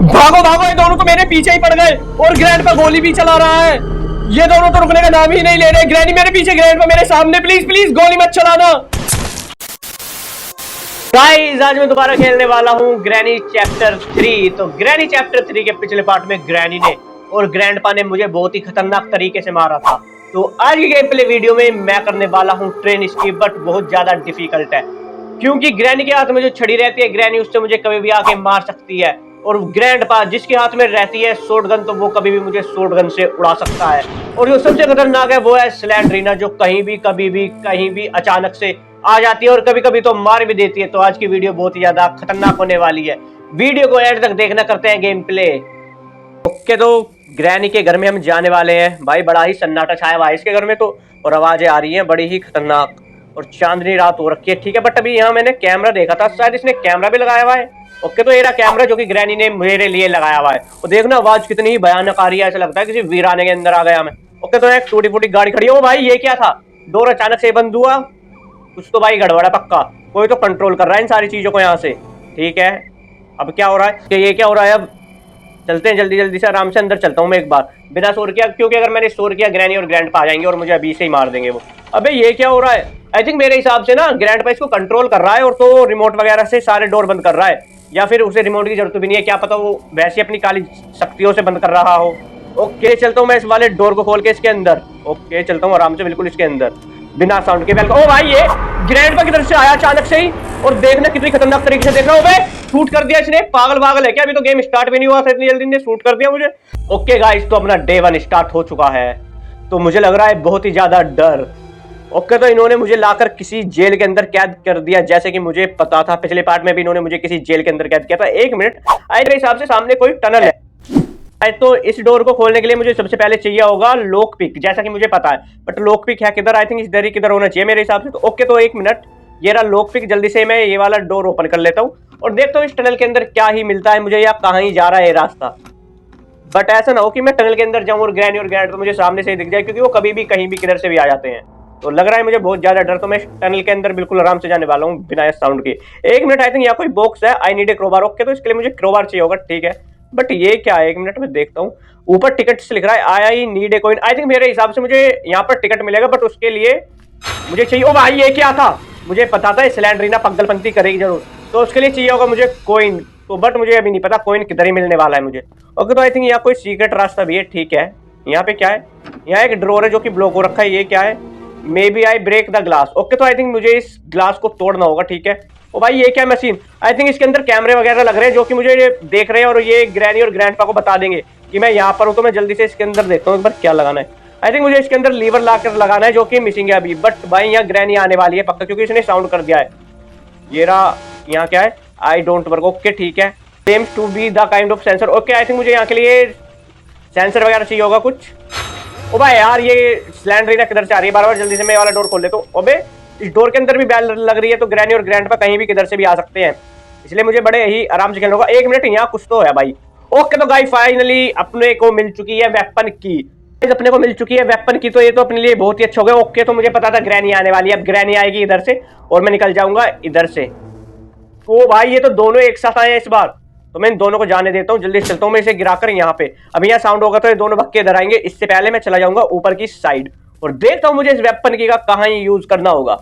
भागो भागो, ये दोनों तो मेरे पीछे ही पड़ गए और ग्रैंड पर गोली भी चला रहा है। ये दोनों तो रुकने का नाम ही नहीं ले रहे। ग्रैनी मेरे पीछे, ग्रैंड पर मेरे सामने। प्लीज प्लीज गोली मत चलाना। गाइस आज मैं दोबारा खेलने वाला हूँ ग्रैनी चैप्टर 3। तो ग्रैनी चैप्टर 3 के पिछले पार्ट में ग्रैनी ने और ग्रैंडपा ने मुझे बहुत ही खतरनाक तरीके से मारा था। तो आज की गेम प्ले वीडियो में मैं करने वाला हूँ ट्रेन स्कीप, बट बहुत ज्यादा डिफिकल्ट है क्योंकि ग्रैनी के हाथ में जो छड़ी रहती है, ग्रैनी उससे मुझे कभी भी आके मार सकती है। और ग्रैंडपा जिसके हाथ में रहती है शॉटगन, तो वो कभी भी मुझे शॉटगन से उड़ा सकता है। और जो सबसे खतरनाक है वो है स्लैंडरीना, जो कहीं भी कभी भी कहीं भी अचानक से आ जाती है और कभी कभी तो मार भी देती है। तो आज की वीडियो बहुत ही ज्यादा खतरनाक होने वाली है। वीडियो को एंड तक देखना, करते हैं गेम प्ले। ओके, तो ग्रैनी के घर में हम जाने वाले हैं। भाई बड़ा ही सन्नाटा छाया हुआ है इसके घर में तो, और आवाजें आ रही हैं बड़ी ही खतरनाक, और चांदनी रात हो रखी है। ठीक है, बट अभी यहाँ मैंने कैमरा देखा था, शायद इसने कैमरा भी लगाया हुआ है। ओके, तो ये रहा कैमरा जो कि ग्रैनी ने मेरे लिए लगाया हुआ है। और देखना आवाज कितनी ही भयानक आ रही है, ऐसा लगता है किसी वीराने के अंदर आ गया मैं। ओके, तो एक टूटी फूटी गाड़ी खड़ी है। ओ भाई ये क्या था, डोर अचानक से बंद हुआ। कुछ तो भाई गड़बड़ है पक्का, कोई तो कंट्रोल कर रहा है इन सारी चीजों को यहाँ से। ठीक है, अब क्या हो रहा है कि ये क्या हो रहा है। अब चलते हैं जल्दी जल्दी से, आराम से अंदर चलता हूँ मैं एक बार बिना शोर किया, क्योंकि अगर मैंने शोर किया ग्रैनी और ग्रैंडपा आ जाएंगे और मुझे अभी से ही मार देंगे वो। अबे ये क्या हो रहा है। आई थिंक मेरे हिसाब से ना ग्रैंडपा इसको कंट्रोल कर रहा है और तो रिमोट वगैरह से सारे डोर बंद कर रहा है, या फिर उसे रिमोट की जरूरत भी नहीं है, क्या पता वो वैसे अपनी काली शक्तियों से बंद कर रहा हो। ओके, चलता हूँ मैं इस वाले डोर को खोल के इसके अंदर। ओके, चलता हूँ आराम से बिल्कुल इसके अंदर बिना साउंड के। वेलकम। ओ भाई ये ग्रैंडपा की तरफ से आया अचानक से ही, और देखना कितनी खतरनाक तरीके से देख रहा हूँ। शूट कर दिया इसने, पागल पागल है क्या। अभी तो गेम स्टार्ट भी नहीं हुआ था, इतनी जल्दी ने शूट कर दिया मुझे। ओके गाइस, तो अपना डे 1 स्टार्ट हो चुका है। तो मुझे लग रहा है बहुत ही ज्यादा डर। ओके, तो इन्होंने मुझे लाकर किसी जेल के अंदर कैद कर दिया, जैसे कि मुझे पता था पिछले पार्ट में भी इन्होंने मुझे किसी जेल के अंदर कैद किया था। एक मिनट, मेरे हिसाब से सामने कोई टनल है। तो इस डोर को खोलने के लिए मुझे सबसे पहले चाहिए होगा लॉक पिक, जैसा कि मुझे पता है, बट लॉक पिक है किधर। आई थिंक इस दरी किधर होना चाहिए मेरे हिसाब से। तो ओके, तो एक मिनट, ये रहा लॉक पिक। जल्दी से मैं ये वाला डोर ओपन कर लेता हूँ और देखता हूँ इस टनल के अंदर क्या ही मिलता है मुझे, या कहाँ ही जा रहा है ये रास्ता। बट ऐसा ना हो कि मैं टनल के अंदर जाऊँ और ग्रैनी और ग्रैंड तो मुझे सामने से ही दिख जाए, क्योंकि वो कभी भी कहीं भी किधर से भी आ जाते हैं। तो लग रहा है मुझे बहुत ज्यादा डर। तो मैं टनल के अंदर बिल्कुल आराम से जाने वाला हूँ बिना साउंड के। एक मिनट, आई थिंक यहाँ कोई बॉक्स है। I need a crowbar. Okay, तो इसके लिए मुझे क्रोबार चाहिए होगा। ठीक है, बट ये क्या है, एक मिनट में देखता हूँ। ऊपर टिकट से लिख रहा है I need a coin. I think मेरे हिसाब से मुझे यहाँ पर टिकट मिलेगा, बट उसके लिए मुझे चाहिए। ओ भाई ये क्या था, मुझे पता था स्लैंडरीना पगलपंती करेगी जरूर, तो उसके लिए चाहिए होगा मुझे कॉइन। तो बट मुझे अभी नहीं पता कॉइन किधर ही मिलने वाला है मुझे। ओके, तो आई थिंक यहाँ कोई सीक्रेट रास्ता भी है। ठीक है, यहाँ पे क्या है, यहाँ एक ड्रॉर है जो कि ब्लॉक हो रखा है। ये क्या है, may be I break the glass. Okay, तो आई थिंक मुझे इस ग्लास को तोड़ना होगा। ठीक है, ओ भाई ये क्या मशीन। आई थिंक इसके अंदर कैमरे वगैरह लग रहे हैं जो कि मुझे देख रहे हैं, और ये ग्रैनी और ग्रैंडपा को बता देंगे कि मैं यहाँ पर हूँ। तो मैं जल्दी से इसके अंदर देखता हूँ एक बार क्या लगाना है। आई थिंक मुझे इसके अंदर लीवर लाकर लगाना है, जो कि मिसिंग है अभी। बट भाई यहाँ ग्रैनी आने वाली है पक्का, क्योंकि इसने साउंड कर दिया है। ये रहा, यहाँ क्या है, आई डोंट वर्क। ओके ठीक है, seems to be the kind of sensor. Okay, I think मुझे यहाँ के लिए सेंसर वगैरह चाहिए होगा कुछ। ओ भाई यार ये स्लैंडरीना किधर से आ रही है बार बार। जल्दी से मैं वाला डोर खोल लेता हूँ। अबे इस डोर के अंदर भी बैल लग रही है, तो ग्रैनी और ग्रैंडपा कहीं भी किधर से भी आ सकते हैं, इसलिए मुझे बड़े ही आराम से खेलना होगा। एक मिनट, यहाँ कुछ तो है भाई। ओके, तो गाइस फाइनली अपने को मिल चुकी है वेपन की। अपने को मिल चुकी है वेपन की, तो ये तो अपने लिए बहुत ही अच्छा हो गया। ओके, तो मुझे पता था ग्रैनी आने वाली है। अब ग्रैनी आएगी इधर से और मैं निकल जाऊंगा इधर से। ओ भाई ये तो दोनों एक साथ आए हैं इस बार, तो मैं इन दोनों को जाने देता हूँ। जल्दी चलता हूँ मैं इसे गिराकर यहाँ पे। अब यहाँ साउंड होगा तो ये दोनों भक्के इधर आएंगे। इससे पहले मैं चला जाऊंगा ऊपर की साइड और देखता हूँ मुझे इस वेपन की का कहाँ यूज करना होगा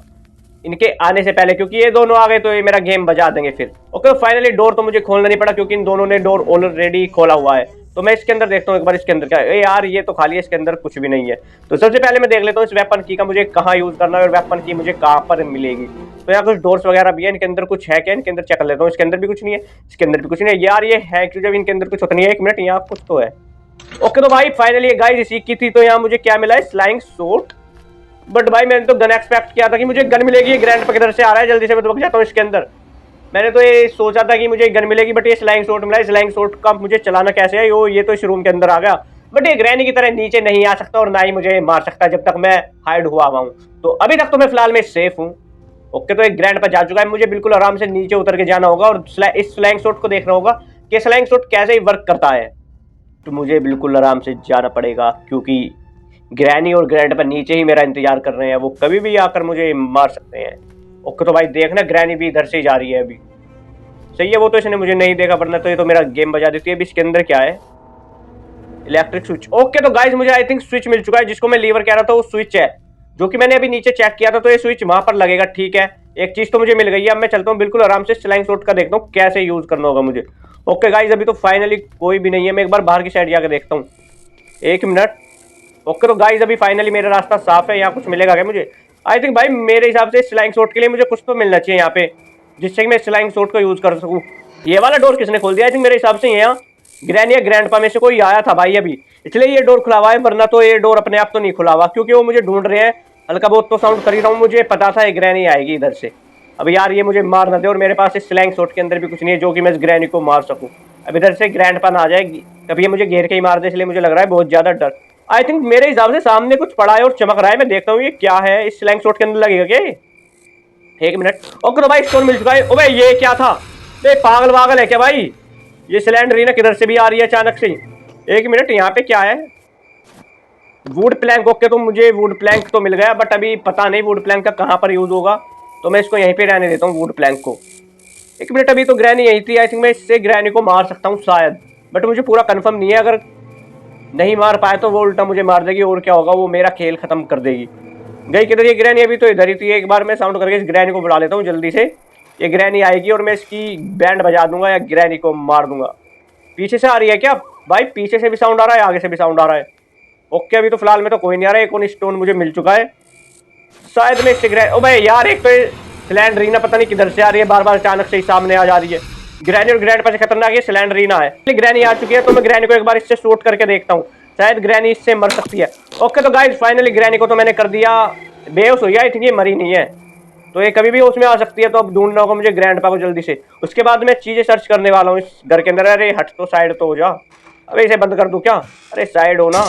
इनके आने से पहले, क्योंकि ये दोनों आ गए तो ये मेरा गेम बजा देंगे फिर। ओके, फाइनली डोर तो मुझे खोलना नहीं पड़ा, क्योंकि इन दोनों ने डोर ऑलरेडी खोला हुआ है। तो मैं इसके अंदर देखता हूँ एक बार इसके अंदर क्या है। यार ये तो खाली है, इसके अंदर कुछ भी नहीं है। तो सबसे पहले मैं देख लेता हूँ इस वेपन की का मुझे कहाँ यूज करना है और वेपन की मुझे कहाँ पर मिलेगी। तो यहाँ कुछ डोर्स वगैरह भी है, इनके अंदर कुछ है क्या, इनके अंदर चेक कर लेता हूँ। इसके अंदर भी कुछ नहीं है, इसके अंदर भी कुछ नहीं है। यार ये है क्यों जब इनके अंदर कुछ होता नहीं है। एक मिनट, यहाँ कुछ तो है। ओके, तो भाई फाइनली गाइस इसी की थी। तो यहाँ मुझे क्या मिला है, स्लाइंग शॉट। बट भाई मैंने तो गन एक्सपेक्ट किया था कि मुझे गन मिलेगी। ग्रैंडपा किधर से आ रहा है, जल्दी से मैं तो जाता हूँ इसके अंदर। मैंने तो ये सोचा था कि मुझे गन मिलेगी, बट ये स्लाइंग शॉट मिला है। स्लाइंग शॉट का मुझे चलाना कैसे है, ये तो इस रूम के अंदर आ गया, बट ये ग्रैनी की तरह नीचे नहीं आ सकता और ना ही मुझे मार सकता जब तक मैं हाइड हुआ हूँ। तो अभी तक तो मैं फिलहाल में सेफ हूँ। ओके, तो एक ग्रैंडपा जा चुका है, मुझे बिल्कुल आराम से नीचे उतर के जाना होगा और इस स्लाइंग शॉट को देखना होगा कि स्लाइंग शॉट कैसे ही वर्क करता है। तो मुझे बिल्कुल आराम से जाना पड़ेगा, क्योंकि ग्रैनी और ग्रैंडपा नीचे ही मेरा इंतजार कर रहे हैं, वो कभी भी आकर मुझे मार सकते हैं। ओके, तो भाई देखना ग्रैनी भी इधर से ही जा रही है अभी। सही है, वो तो इसने मुझे नहीं देखा, वरना तो ये तो मेरा गेम बजा देती है। अभी इसके अंदर क्या है? Electric switch. ओके तो गाइस मुझे आई थिंक स्विच मिल चुका है, जिसको मैं लीवर कह रहा था वो स्विच है, जो कि मैंने अभी नीचे चेक किया था, तो ये स्विच वहां पर लगेगा। ठीक है, एक चीज तो मुझे मिल गई है। अब मैं चलता हूँ बिल्कुल आराम से स्लाइंग शॉट का, देखता हूँ कैसे यूज करना होगा मुझे। ओके गाइस अभी तो फाइनली कोई भी नहीं है, मैं एक बार बाहर की साइड जाकर देखता हूँ। 1 मिनट। ओके तो गाइस अभी फाइनली मेरा रास्ता साफ है, यहाँ कुछ मिलेगा क्या मुझे? आई थिंक भाई मेरे हिसाब से स्लाइंग शॉट के लिए मुझे कुछ तो मिलना चाहिए यहाँ पे, जिससे कि मैं स्लाइंग शॉट को यूज कर सकूँ। ये वाला डोर किसने खोल दिया? आई थिंक मेरे हिसाब से यहाँ ग्रैनी या ग्रैंडपा में से कोई आया था भाई अभी, इसलिए ये डोर खुला हुआ है, वरना तो ये डोर अपने आप तो नहीं खुला हुआ, क्योंकि वो मुझे ढूंढ रहे हैं। हल्का बहुत तो साउंड कर ही रहा हूँ, मुझे पता था ये ग्रैनी आएगी इधर से। अब यार ये मुझे मार ना दे, और मेरे पास इस स्लैंग शॉट के अंदर भी कुछ नहीं है जो कि मैं इस ग्रैनी को मार सकूं। अब इधर से ग्रैंडपा ना आ जाएगी कभी ये मुझे घेर के ही मार दे, इसलिए मुझे लग रहा है बहुत ज्यादा डर। आई थिंक मेरे हिसाब से सामने कुछ पड़ा है और चमक रहा है, मैं देखता हूँ ये क्या है। इस स्लैंग शॉट के अंदर लगेगा क्या? 1 मिनट। ओके तो भाई स्टोन मिल चुका है। ओबे ये क्या था? ये पागल वागल है क्या भाई? ये सिलेंडर ना किधर से भी आ रही है अचानक से। 1 मिनट, यहाँ पे क्या है? Would Planck. ओके तो मुझे वुड प्लैंक तो मिल गया, बट अभी पता नहीं वुड प्लैंक का कहाँ पर यूज होगा, तो मैं इसको यहीं पे रहने देता हूँ वुड प्लैंक को। 1 मिनट, अभी तो ग्रैनी यही थी। आई थिंक मैं इससे ग्रैनी को मार सकता हूँ शायद, बट मुझे पूरा कंफर्म नहीं है। अगर नहीं मार पाए तो वो उल्टा मुझे मार देगी, और क्या होगा, वो मेरा खेल खत्म कर देगी। गई किधर ये ग्रैनी? अभी तो इधर ही थी। एक बार मैं साउंड करके इस ग्रैनी को बुला लेता हूँ जल्दी से। ये ग्रैनी आएगी और मैं इसकी बैंड बजा दूंगा या ग्रैनी को मार दूंगा। पीछे से आ रही है क्या भाई? पीछे से भी साउंड आ रहा है, आगे से भी साउंड आ रहा है। ओके अभी तो फिलहाल में तो कोई नहीं आ रहा है। एक और स्टोन मुझे मिल चुका है, शायद मैं इससे ग्रैनी। ओ भाई यार एक तो सिलेंडरीना पता नहीं किधर से आ रही है, बार बार अचानक से ही सामने आ जा रही है। ग्रैनी और ग्रैंडपा से खतरनाक ये सिलेंडरीना है। ग्रैनी आ चुकी है, तो मैं ग्रैनी को एक बार इससे शूट करके देखता हूँ, शायद ग्रैनी इससे मर सकती है। ओके तो गाइस फाइनली ग्रैनी को तो मैंने कर दिया बेहोश हो गया। आई थिंक ये मरी नहीं है, तो ये कभी भी उसमें आ सकती है, तो अब ढूंढना होगा मुझे ग्रैंडपा को जल्दी से। उसके बाद मैं चीजें सर्च करने वाला हूँ इस घर के अंदर। अरे हट तो साइड तो हो जा। अबे इसे बंद कर दूं क्या? अरे साइड हो ना।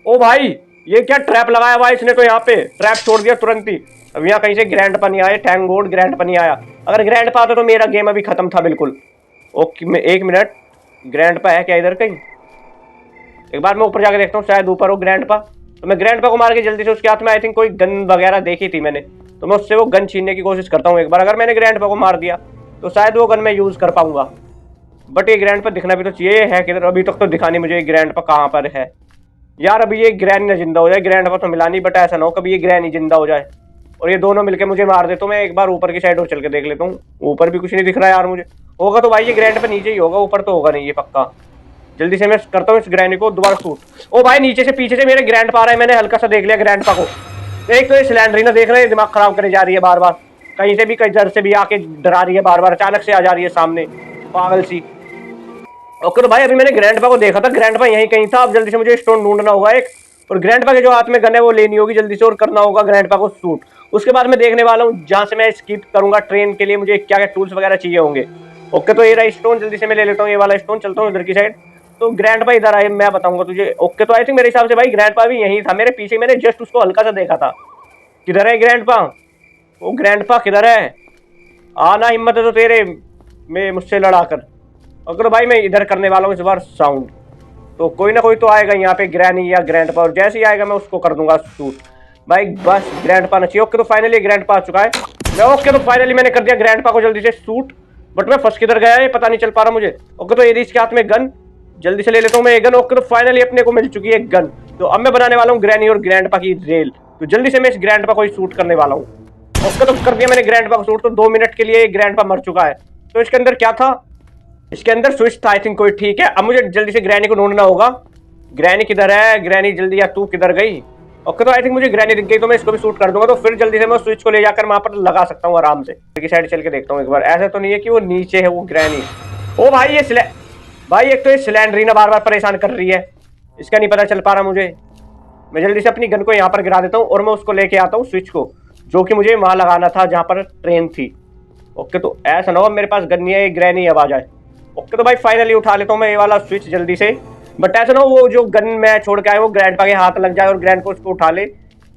ओ भाई ये क्या ट्रैप लगाया हुआ इसने? तो यहाँ पे ट्रैप छोड़ दिया तुरंत ही। अब यहाँ कहीं से ग्रैंडपा नहीं आया, थैंक गॉड ग्रैंडपा नहीं आया। अगर ग्रैंडपा आता तो मेरा गेम अभी खत्म था बिल्कुल। ओके 1 मिनट, ग्रैंडपा है क्या इधर कहीं? एक बार मैं ऊपर जाकर देखता हूँ, शायद ऊपर हो ग्रैंडपा। तो मैं ग्रैंडपा को मार के जल्दी से, उसके हाथ में आई थिंक कोई गन वगैरह देखी थी मैंने, तो मैं उससे वो गन छीनने की कोशिश करता हूँ एक बार। अगर मैंने ग्रैंडपा को मार दिया तो शायद वो गन मैं यूज कर पाऊंगा, बट ये ग्रैंडपा दिखना भी तो चाहिए है किधर। अभी तक तो दिखा नहीं मुझे ग्रैंडपा कहाँ पर है यार। अभी ये ग्रैनी ना जिंदा हो जाए, ग्रैंडपा तो मिला नहीं, बट ऐसा ना हो कभी ये ग्रैनी जिंदा हो जाए और ये दोनों मिलकर मुझे मार दे। तो मैं एक बार ऊपर की साइड और चल के देख लेता हूँ। ऊपर भी कुछ नहीं दिख रहा यार मुझे। होगा तो भाई ये ग्रैंडपा नीचे ही होगा, ऊपर तो होगा नहीं ये पक्का। जल्दी से मैं करता हूँ इस ग्रैनी को दोबारा शूट। ओ भाई नीचे से पीछे से मेरे ग्रैंडपा आ रहा है, मैंने हल्का सा देख लिया ग्रैंडपा को। एक तो ये सिलेंडरीना देख रहे हैं, दिमाग खराब करे जा रही है बार बार, कहीं से भी कहीं जर से भी आके डरा रही है बार बार, अचानक से आ जा रही है सामने पागल सी। ओके तो भाई अभी मैंने ग्रैंडपा को देखा था, ग्रैंडपा यहीं कहीं था। अब जल्दी से मुझे स्टोन ढूंढना होगा एक, और ग्रैंडपा के जो हाथ में गन है वो लेनी होगी जल्दी से, और करना होगा ग्रैंडपा को शूट। उसके बाद मैं देखने वाला हूँ जहाँ से मैं स्किप करूंगा ट्रेन के लिए मुझे क्या क्या टूल्स वगैरह चाहिए होंगे। ओके तो ये रहा स्टोन, जल्दी से मैं ले लेता हूँ ये वाला स्टोन, चलता हूँ इधर की साइड। तो ग्रैंडपा इधर आए, मैं बताऊंगा तुझे। ओके तो आई थिंक मेरे हिसाब से भाई ग्रैंडपा भी यहीं था मेरे पीछे, मैंने जस्ट उसको हल्का सा देखा था। किधर है ग्रैंडपा? वो ग्रैंडपा किधर है? आना हिम्मत है तो तेरे में मुझसे लड़ा कर। अगर भाई मैं इधर करने वाला हूँ इस बार साउंड, तो कोई ना कोई तो आएगा यहाँ पे, ग्रैनी या ग्रैंडपा, और जैसे ही आएगा मैं उसको कर दूंगा शूट भाई। बस ग्रैंडपा ना चाहिए। ओके तो फाइनली ग्रैंडपा आ चुका है। ओके तो फाइनली मैंने कर दिया ग्रैंडपा को जल्दी से शूट, बट मैं फंस किधर गया है पता नहीं चल पा रहा मुझे। ओके तो ये इसके हाथ में गन, जल्दी से ले लेता हूँ मैं ये गन। ओके तो फाइनली अपने को मिल चुकी है गन, तो अब मैं बनाने वाला हूँ ग्रैनी और ग्रैंडपा की रेल। तो जल्दी से मैं इस ग्रैंडपा को शूट करने वाला हूँ। ओके तो कर दिया मैंने ग्रैंडपा को शूट, तो 2 मिनट के लिए ग्रैंडपा मर चुका है। तो इसके अंदर क्या था? इसके अंदर स्विच था आई थिंक कोई। ठीक है अब मुझे जल्दी से ग्रैनी को ढूंढना होगा। ग्रैनी किधर है? ग्रैनी जल्दी, या तू किधर गई? ओके तो आई थिंक मुझे ग्रैनी दिख गई, तो मैं इसको भी शूट कर दूंगा, तो फिर जल्दी से मैं स्विच को ले जाकर वहां पर लगा सकता हूँ आराम से। की साइड चल के देखता हूँ एक बार, ऐसा तो नहीं है कि वो नीचे है वो ग्रैनी। ओ भाई ये भाई एक तो ये सिलेंडरीना बार बार परेशान कर रही है, इसका नहीं पता चल पा रहा मुझे। मैं जल्दी से अपनी गन को यहाँ पर गिरा देता हूँ और मैं उसको लेके आता हूँ स्विच को, जो कि मुझे वहां लगाना था जहां पर ट्रेन थी। ओके तो ऐसा ना हो मेरे पास गन नहीं है, ग्रैनी अब आ जाए। ओके तो भाई फाइनली उठा लेता हूँ मैं ये वाला स्विच जल्दी से, बट ऐसा ना हो वो जो गन मैं छोड़ के आया वो ग्रैंडपा के हाथ लग जाए और ग्रैंडपा उसको उठा ले